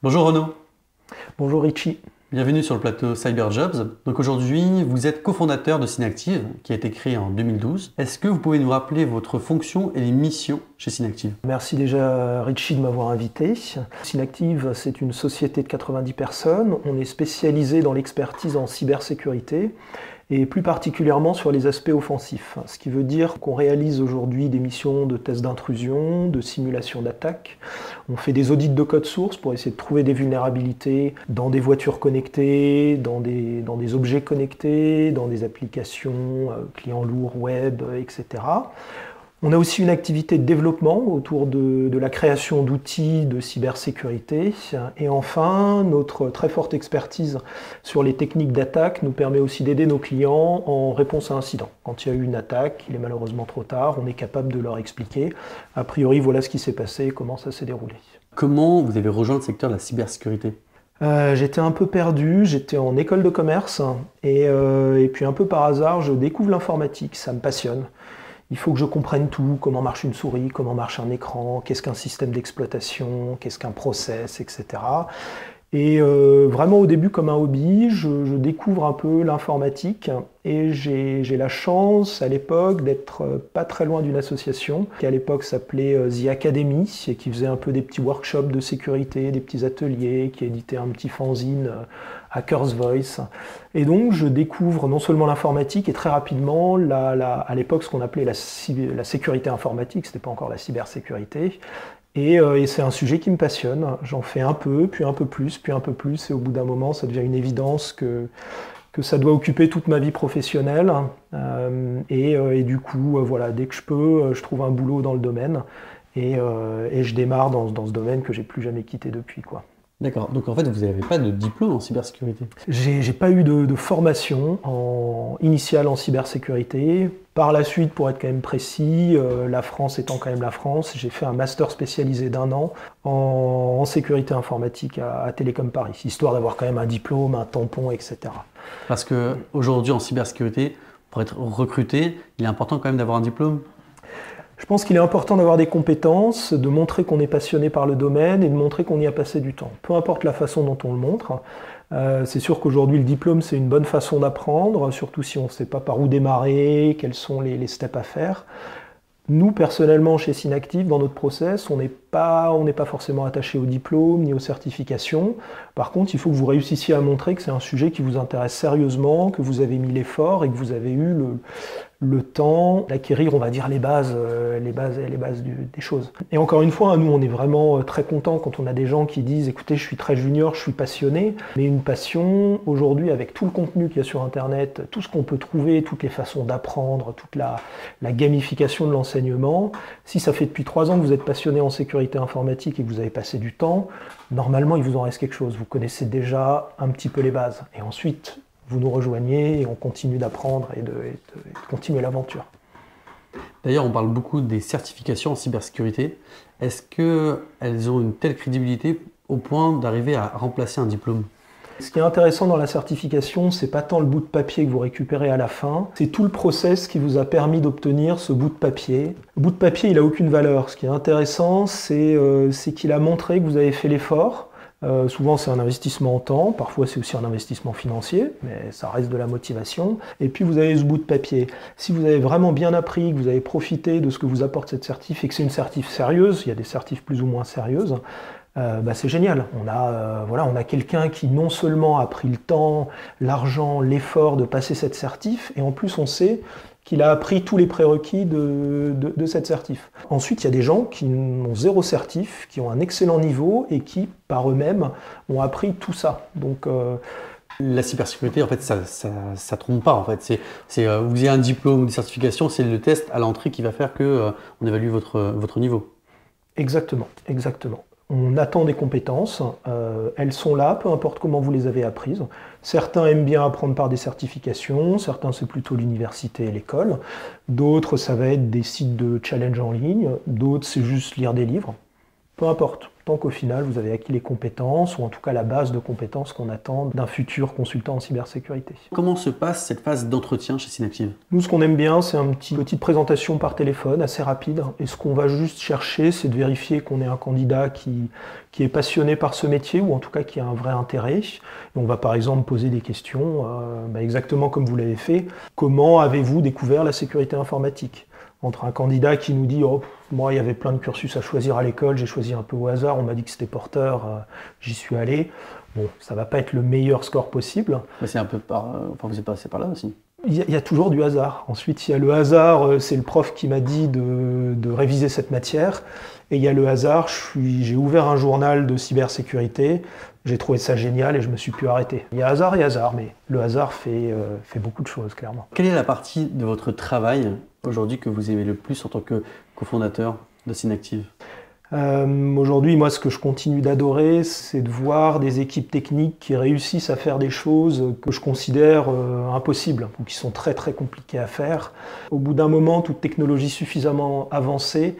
Bonjour Renaud, Bonjour Richie. bienvenue sur le plateau CyberJobs. Donc aujourd'hui, vous êtes cofondateur de Synactive, qui a été créé en 2012. Est-ce que vous pouvez nous rappeler votre fonction et les missions chez Synactive? Merci déjà Richie de m'avoir invité. Synactive, c'est une société de 90 personnes. On est spécialisé dans l'expertise en cybersécurité et plus particulièrement sur les aspects offensifs. Ce qui veut dire qu'on réalise aujourd'hui des missions de tests d'intrusion, de simulation d'attaque. On fait des audits de code source pour essayer de trouver des vulnérabilités dans des voitures connectées, dans des objets connectés, dans des applications clients lourds, web, etc. On a aussi une activité de développement autour de la création d'outils de cybersécurité. Et enfin, notre très forte expertise sur les techniques d'attaque nous permet aussi d'aider nos clients en réponse à incident. Quand il y a eu une attaque, il est malheureusement trop tard, on est capable de leur expliquer. A priori, voilà ce qui s'est passé, comment ça s'est déroulé. Comment vous avez rejoint le secteur de la cybersécurité? J'étais un peu perdu, j'étais en école de commerce et puis un peu par hasard, je découvre l'informatique, ça me passionne. Il faut que je comprenne tout, comment marche une souris, comment marche un écran, qu'est-ce qu'un système d'exploitation, qu'est-ce qu'un process, etc. Et vraiment au début comme un hobby, je découvre un peu l'informatique et j'ai la chance à l'époque d'être pas très loin d'une association qui à l'époque s'appelait The Academy et qui faisait un peu des petits workshops de sécurité, des petits ateliers, qui éditait un petit fanzine Hackers Voice. Et donc je découvre non seulement l'informatique et très rapidement à l'époque ce qu'on appelait la sécurité informatique, c'était pas encore la cybersécurité. Et c'est un sujet qui me passionne. J'en fais un peu, puis un peu plus, puis un peu plus. Et au bout d'un moment, ça devient une évidence que ça doit occuper toute ma vie professionnelle. Et du coup, voilà, dès que je peux, je trouve un boulot dans le domaine. Et je démarre dans ce domaine que j'ai plus jamais quitté depuis, quoi. D'accord, donc en fait vous n'avez pas de diplôme en cybersécurité? J'ai pas eu de formation initiale en cybersécurité. Par la suite, pour être quand même précis, la France étant quand même la France, j'ai fait un master spécialisé d'1 an en sécurité informatique à Télécom Paris, histoire d'avoir quand même un diplôme, un tampon, etc. Parce qu'aujourd'hui en cybersécurité, pour être recruté, il est important quand même d'avoir un diplôme? Je pense qu'il est important d'avoir des compétences, de montrer qu'on est passionné par le domaine et de montrer qu'on y a passé du temps. Peu importe la façon dont on le montre. C'est sûr qu'aujourd'hui le diplôme c'est une bonne façon d'apprendre, surtout si on ne sait pas par où démarrer, quels sont les steps à faire. Nous, personnellement, chez Synactive, dans notre process, on n'est pas forcément attaché au diplôme ni aux certifications. Par contre, il faut que vous réussissiez à montrer que c'est un sujet qui vous intéresse sérieusement, que vous avez mis l'effort et que vous avez eu le temps d'acquérir, on va dire, les bases des choses. Et encore une fois, nous, on est vraiment très contents quand on a des gens qui disent « Écoutez, je suis très junior, je suis passionné ». Mais une passion, aujourd'hui, avec tout le contenu qu'il y a sur Internet, tout ce qu'on peut trouver, toutes les façons d'apprendre, toute la gamification de l'enseignement, si ça fait depuis 3 ans que vous êtes passionné en sécurité informatique et que vous avez passé du temps, normalement, il vous en reste quelque chose. Vous connaissez déjà un petit peu les bases. Et ensuite, vous nous rejoignez et on continue d'apprendre et de continuer l'aventure. D'ailleurs, on parle beaucoup des certifications en cybersécurité. Est-ce qu'elles ont une telle crédibilité au point d'arriver à remplacer un diplôme? Ce qui est intéressant dans la certification, c'est pas tant le bout de papier que vous récupérez à la fin, c'est tout le process qui vous a permis d'obtenir ce bout de papier. Le bout de papier, il n'a aucune valeur. Ce qui est intéressant, c'est qu'il a montré que vous avez fait l'effort. Souvent c'est un investissement en temps, parfois c'est aussi un investissement financier, mais ça reste de la motivation. Et puis vous avez ce bout de papier. Si vous avez vraiment bien appris, que vous avez profité de ce que vous apporte cette certif et que c'est une certif sérieuse, il y a des certifs plus ou moins sérieuses, c'est génial. On a quelqu'un qui non seulement a pris le temps, l'argent, l'effort de passer cette certif, et en plus on sait qu'il a appris tous les prérequis de cette certif. Ensuite, il y a des gens qui ont 0 certif, qui ont un excellent niveau et qui, par eux-mêmes, ont appris tout ça. Donc, la cybersécurité, en fait, ça trompe pas. En fait, vous ayez un diplôme ou des certifications, c'est le test à l'entrée qui va faire que on évalue votre niveau. Exactement, exactement. On attend des compétences, elles sont là, peu importe comment vous les avez apprises. Certains aiment bien apprendre par des certifications, certains c'est plutôt l'université et l'école, d'autres ça va être des sites de challenge en ligne, d'autres c'est juste lire des livres. Peu importe, tant qu'au final vous avez acquis les compétences, ou en tout cas la base de compétences qu'on attend d'un futur consultant en cybersécurité. Comment se passe cette phase d'entretien chez Synactive? Nous, ce qu'on aime bien, c'est une petite présentation par téléphone, assez rapide. Et ce qu'on va juste chercher, c'est de vérifier qu'on ait un candidat qui est passionné par ce métier, ou en tout cas qui a un vrai intérêt. Et on va par exemple poser des questions, exactement comme vous l'avez fait. Comment avez-vous découvert la sécurité informatique? Entre un candidat qui nous dit « Oh, moi, il y avait plein de cursus à choisir à l'école, j'ai choisi un peu au hasard, on m'a dit que c'était porteur, j'y suis allé. » Bon, ça va pas être le meilleur score possible. Mais c'est un peu enfin, vous êtes passé par là aussi. Il y a toujours du hasard. Ensuite, il y a le hasard, c'est le prof qui m'a dit de réviser cette matière. Et il y a le hasard, j'ai ouvert un journal de cybersécurité, j'ai trouvé ça génial et je me suis plus arrêté. Il y a hasard et hasard, mais le hasard fait beaucoup de choses, clairement. Quelle est la partie de votre travail aujourd'hui que vous aimez le plus en tant que cofondateur de Synactive? Aujourd'hui, moi, ce que je continue d'adorer, c'est de voir des équipes techniques qui réussissent à faire des choses que je considère impossibles, ou qui sont très très compliquées à faire. Au bout d'un moment, toute technologie suffisamment avancée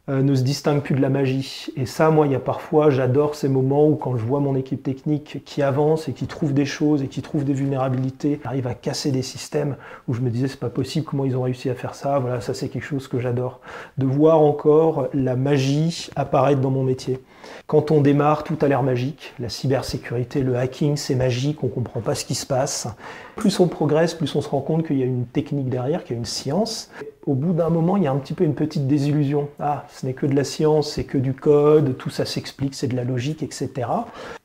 ne se distingue plus de la magie. Et ça, moi, il y a parfois, j'adore ces moments où quand je vois mon équipe technique qui avance et qui trouve des choses et qui trouve des vulnérabilités, arrive à casser des systèmes, où je me disais, c'est pas possible, comment ils ont réussi à faire ça. Voilà, ça c'est quelque chose que j'adore. De voir encore la magie apparaître dans mon métier. Quand on démarre, tout a l'air magique. La cybersécurité, le hacking, c'est magique, on comprend pas ce qui se passe. Plus on progresse, plus on se rend compte qu'il y a une technique derrière, qu'il y a une science. Au bout d'un moment, il y a un petit peu une petite désillusion. Ah, ce n'est que de la science, c'est que du code, tout ça s'explique, c'est de la logique, etc.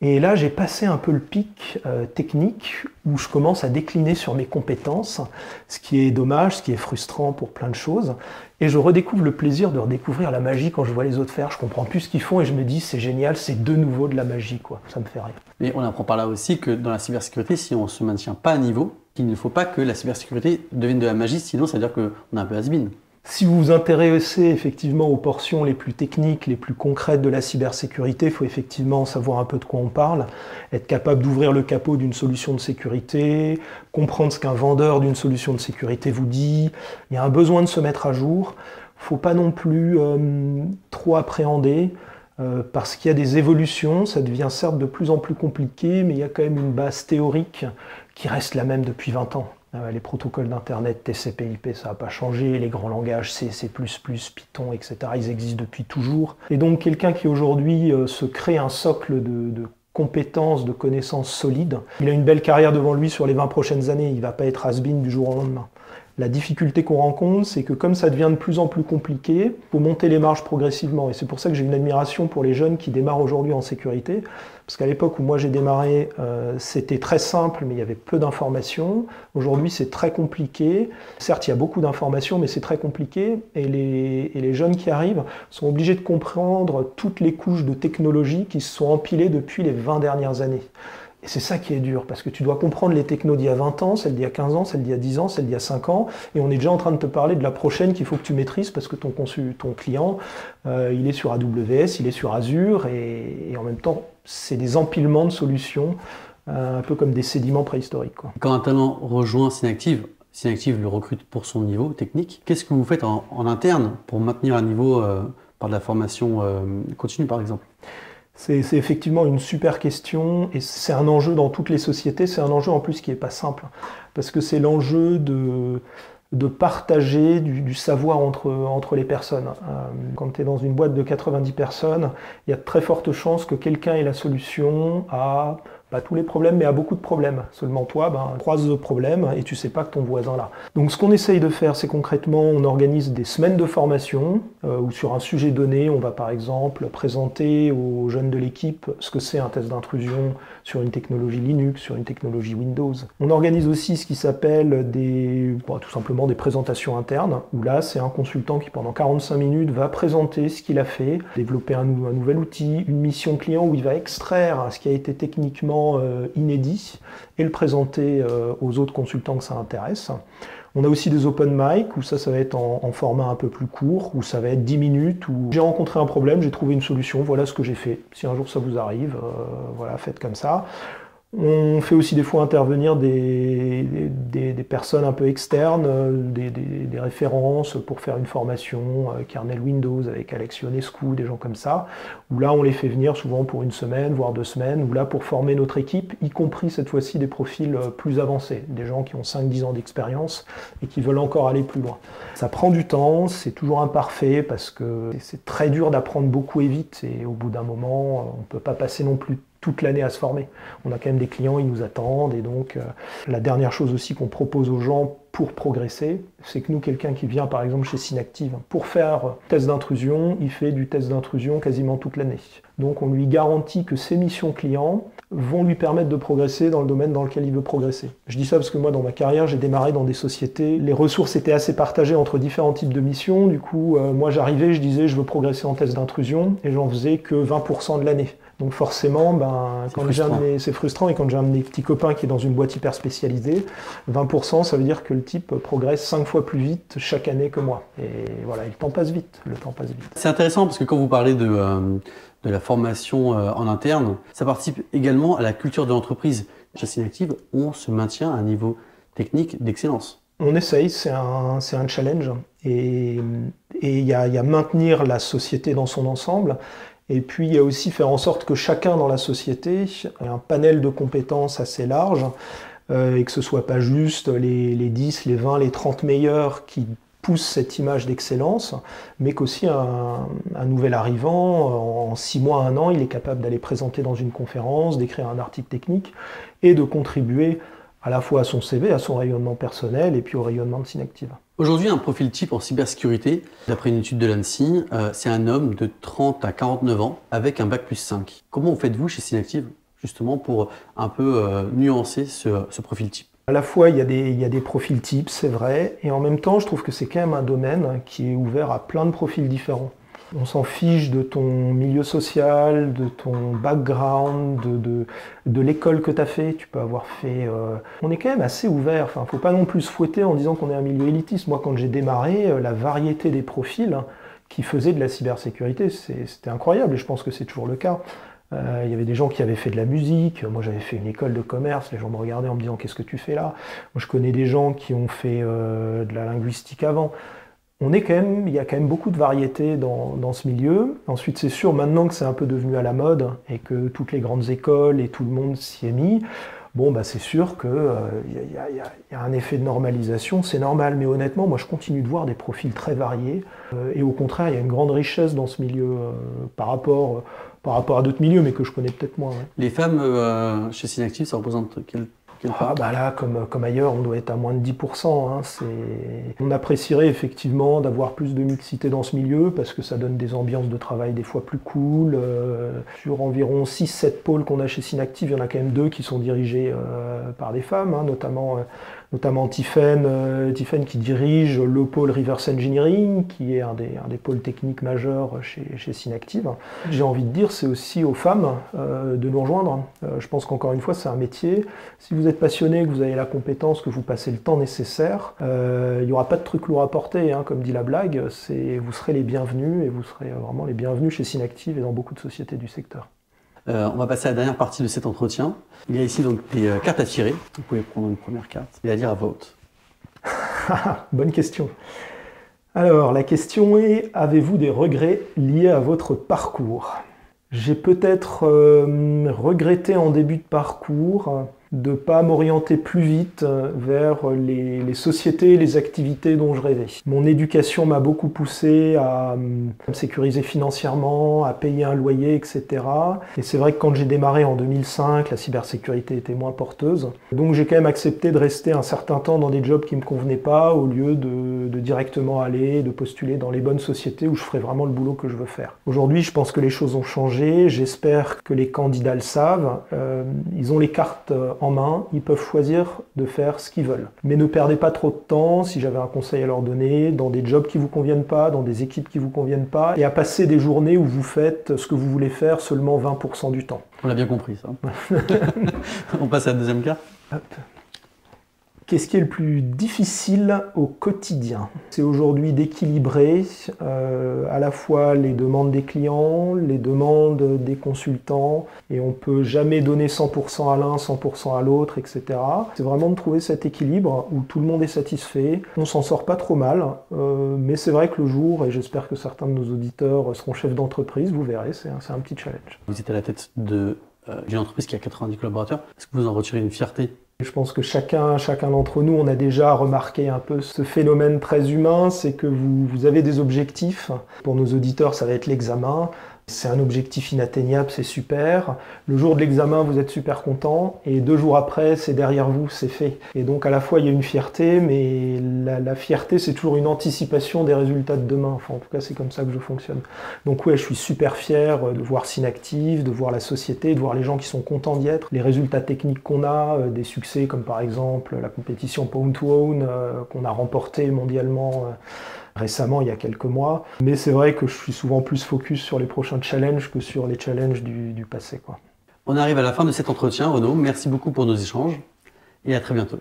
Et là, j'ai passé un peu le pic technique où je commence à décliner sur mes compétences, ce qui est dommage, ce qui est frustrant pour plein de choses. Et je redécouvre le plaisir de redécouvrir la magie quand je vois les autres faire. Je comprends plus ce qu'ils font et je me dis, c'est génial, c'est de nouveau de la magie, quoi. Ça me fait rire. Et on apprend par là aussi que dans la cybersécurité, si on ne se maintient pas à niveau, qu'il ne faut pas que la cybersécurité devienne de la magie, sinon ça veut dire qu'on est un peu has-been. Si vous vous intéressez effectivement aux portions les plus techniques, les plus concrètes de la cybersécurité, il faut effectivement savoir un peu de quoi on parle, être capable d'ouvrir le capot d'une solution de sécurité, comprendre ce qu'un vendeur d'une solution de sécurité vous dit. Il y a un besoin de se mettre à jour. Il ne faut pas non plus trop appréhender, parce qu'il y a des évolutions, ça devient certes de plus en plus compliqué, mais il y a quand même une base théorique qui reste la même depuis 20 ans. Les protocoles d'Internet, TCP/IP, ça n'a pas changé, les grands langages C, C++, Python, etc., ils existent depuis toujours. Et donc quelqu'un qui aujourd'hui se crée un socle de compétences, de connaissances solides, il a une belle carrière devant lui sur les 20 prochaines années, il ne va pas être has-been du jour au lendemain. La difficulté qu'on rencontre, c'est que comme ça devient de plus en plus compliqué, il faut monter les marges progressivement. Et c'est pour ça que j'ai une admiration pour les jeunes qui démarrent aujourd'hui en sécurité. Parce qu'à l'époque où moi j'ai démarré, c'était très simple, mais il y avait peu d'informations. Aujourd'hui, c'est très compliqué. Certes, il y a beaucoup d'informations, mais c'est très compliqué. Et les jeunes qui arrivent sont obligés de comprendre toutes les couches de technologie qui se sont empilées depuis les 20 dernières années. Et c'est ça qui est dur, parce que tu dois comprendre les technos d'il y a 20 ans, celles d'il y a 15 ans, celles d'il y a 10 ans, celles d'il y a 5 ans, et on est déjà en train de te parler de la prochaine qu'il faut que tu maîtrises, parce que ton client, il est sur AWS, il est sur Azure, et en même temps, c'est des empilements de solutions, un peu comme des sédiments préhistoriques, quoi. Quand un talent rejoint Synactive, Synactive le recrute pour son niveau technique, qu'est-ce que vous faites en interne pour maintenir un niveau par de la formation continue, par exemple? C'est effectivement une super question et c'est un enjeu dans toutes les sociétés, c'est un enjeu en plus qui n'est pas simple parce que c'est l'enjeu de partager du savoir entre les personnes. Quand tu es dans une boîte de 90 personnes, il y a de très fortes chances que quelqu'un ait la solution à pas tous les problèmes, mais à beaucoup de problèmes. Seulement toi, croise le problème et tu sais pas que ton voisin l'a. Donc ce qu'on essaye de faire, c'est concrètement, on organise des semaines de formation où sur un sujet donné, on va par exemple présenter aux jeunes de l'équipe ce que c'est un test d'intrusion sur une technologie Linux, sur une technologie Windows. On organise aussi ce qui s'appelle tout simplement des présentations internes, où là, c'est un consultant qui pendant 45 minutes va présenter ce qu'il a fait, développer un nouvel outil, une mission client où il va extraire ce qui a été techniquement inédit et le présenter aux autres consultants que ça intéresse. On a aussi des open mic où ça va être en format un peu plus court, où ça va être 10 minutes, où j'ai rencontré un problème, j'ai trouvé une solution, voilà ce que j'ai fait. Si un jour ça vous arrive, voilà, faites comme ça. On fait aussi des fois intervenir des personnes un peu externes, des références pour faire une formation, kernel Windows avec Alex Ionescu, des gens comme ça, où là on les fait venir souvent pour une semaine, voire 2 semaines, ou là pour former notre équipe, y compris cette fois-ci des profils plus avancés, des gens qui ont 5-10 ans d'expérience et qui veulent encore aller plus loin. Ça prend du temps, c'est toujours imparfait parce que c'est très dur d'apprendre beaucoup et vite, et au bout d'un moment, on ne peut pas passer non plus toute l'année à se former. On a quand même des clients, ils nous attendent, et donc la dernière chose aussi qu'on propose aux gens pour progresser, c'est que nous, quelqu'un qui vient par exemple chez Synactive pour faire test d'intrusion, il fait du test d'intrusion quasiment toute l'année. Donc on lui garantit que ses missions clients vont lui permettre de progresser dans le domaine dans lequel il veut progresser. Je dis ça parce que moi, dans ma carrière, j'ai démarré dans des sociétés, les ressources étaient assez partagées entre différents types de missions, du coup, moi j'arrivais, je disais je veux progresser en test d'intrusion, et j'en faisais que 20% de l'année. Donc forcément, c'est frustrant, et quand j'ai un de mes petits copains qui est dans une boîte hyper spécialisée, 20%, ça veut dire que le type progresse 5 fois plus vite chaque année que moi. Et voilà, le temps passe vite. C'est intéressant parce que quand vous parlez de la formation en interne, ça participe également à la culture de l'entreprise. Chez Synactive, on se maintient à un niveau technique d'excellence. On essaye, c'est un challenge. Et il y a maintenir la société dans son ensemble. Et puis il y a aussi faire en sorte que chacun dans la société ait un panel de compétences assez large, et que ce ne soit pas juste les 10, les 20, les 30 meilleurs qui poussent cette image d'excellence, mais qu'aussi un nouvel arrivant, en 6 mois, 1 an, il est capable d'aller présenter dans une conférence, d'écrire un article technique et de contribuer à la fois à son CV, à son rayonnement personnel et puis au rayonnement de Synactive. Aujourd'hui, un profil type en cybersécurité, d'après une étude de l'ANSSI, c'est un homme de 30 à 49 ans avec un bac+5. Comment faites-vous chez Synactive, justement, pour un peu nuancer ce profil type? À la fois, il y a des profils types, c'est vrai, et en même temps, je trouve que c'est quand même un domaine qui est ouvert à plein de profils différents. On s'en fiche de ton milieu social, de ton background, de l'école que tu as fait. Tu peux avoir fait... On est quand même assez ouvert. Enfin, faut pas non plus se fouetter en disant qu'on est un milieu élitiste. Moi, quand j'ai démarré, la variété des profils qui faisaient de la cybersécurité, c'était incroyable, et je pense que c'est toujours le cas. Il y avait des gens qui avaient fait de la musique. Moi, j'avais fait une école de commerce. Les gens me regardaient en me disant « Qu'est-ce que tu fais là ?» Moi, je connais des gens qui ont fait de la linguistique avant. Il y a quand même beaucoup de variété dans ce milieu. Ensuite, c'est sûr, maintenant que c'est un peu devenu à la mode et que toutes les grandes écoles et tout le monde s'y est mis, c'est sûr qu'il y a un effet de normalisation, c'est normal. Mais honnêtement, moi, je continue de voir des profils très variés. Et au contraire, il y a une grande richesse dans ce milieu par rapport à d'autres milieux, mais que je connais peut-être moins. Ouais. Les femmes chez Synactive, ça représente quelle part? Là, comme ailleurs, on doit être à moins de 10%. On apprécierait effectivement d'avoir plus de mixité dans ce milieu parce que ça donne des ambiances de travail des fois plus cool. Sur environ 6-7 pôles qu'on a chez Synactive, il y en a quand même 2 qui sont dirigés par des femmes, notamment Tiffaine qui dirige le pôle Reverse Engineering, qui est un des pôles techniques majeurs chez Synactive. J'ai envie de dire, c'est aussi aux femmes de nous rejoindre. Je pense qu'encore une fois, c'est un métier. Si vous êtes passionné, que vous avez la compétence, que vous passez le temps nécessaire, il n'y aura pas de truc lourd à porter, comme dit la blague. Vous serez les bienvenus, et vous serez vraiment les bienvenus chez Synactive et dans beaucoup de sociétés du secteur. On va passer à la dernière partie de cet entretien. Il y a ici donc des cartes à tirer. Vous pouvez prendre une première carte et la lire à voix haute. Bonne question. Alors, la question est, avez-vous des regrets liés à votre parcours? J'ai peut-être regretté en début de parcours de ne pas m'orienter plus vite vers les sociétés et les activités dont je rêvais. Mon éducation m'a beaucoup poussé à me sécuriser financièrement, à payer un loyer, etc. Et c'est vrai que quand j'ai démarré en 2005, la cybersécurité était moins porteuse. Donc j'ai quand même accepté de rester un certain temps dans des jobs qui ne me convenaient pas, au lieu de directement aller, de postuler dans les bonnes sociétés où je ferais vraiment le boulot que je veux faire. Aujourd'hui, je pense que les choses ont changé. J'espère que les candidats le savent. Ils ont les cartes en main, ils peuvent choisir de faire ce qu'ils veulent. Mais ne perdez pas trop de temps, si j'avais un conseil à leur donner, dans des jobs qui ne vous conviennent pas, dans des équipes qui ne vous conviennent pas, et à passer des journées où vous faites ce que vous voulez faire seulement 20% du temps. On l'a bien compris, ça. On passe à la deuxième carte. Hop. Qu'est-ce qui est le plus difficile au quotidien? C'est aujourd'hui d'équilibrer à la fois les demandes des clients, les demandes des consultants, et on ne peut jamais donner 100% à l'un, 100% à l'autre, etc. C'est vraiment de trouver cet équilibre où tout le monde est satisfait. On s'en sort pas trop mal, mais c'est vrai que le jour, et j'espère que certains de nos auditeurs seront chefs d'entreprise, vous verrez, c'est un petit challenge. Vous êtes à la tête d'une entreprise qui a 90 collaborateurs. Est-ce que vous en retirez une fierté? Je pense que chacun d'entre nous, on a déjà remarqué un peu ce phénomène très humain, c'est que vous avez des objectifs. Pour nos auditeurs, ça va être l'examen. C'est un objectif inatteignable, c'est super. Le jour de l'examen, vous êtes super content, et 2 jours après, c'est derrière vous, c'est fait. Et donc à la fois, il y a une fierté, mais la fierté, c'est toujours une anticipation des résultats de demain. Enfin, en tout cas, c'est comme ça que je fonctionne. Donc ouais, je suis super fier de voir Synactive, de voir la société, de voir les gens qui sont contents d'y être, les résultats techniques qu'on a, des succès comme par exemple la compétition Pound to Own qu'on a remportée mondialement récemment, il y a quelques mois. Mais c'est vrai que je suis souvent plus focus sur les prochains challenges que sur les challenges du passé, quoi. On arrive à la fin de cet entretien, Renaud. Merci beaucoup pour nos échanges et à très bientôt.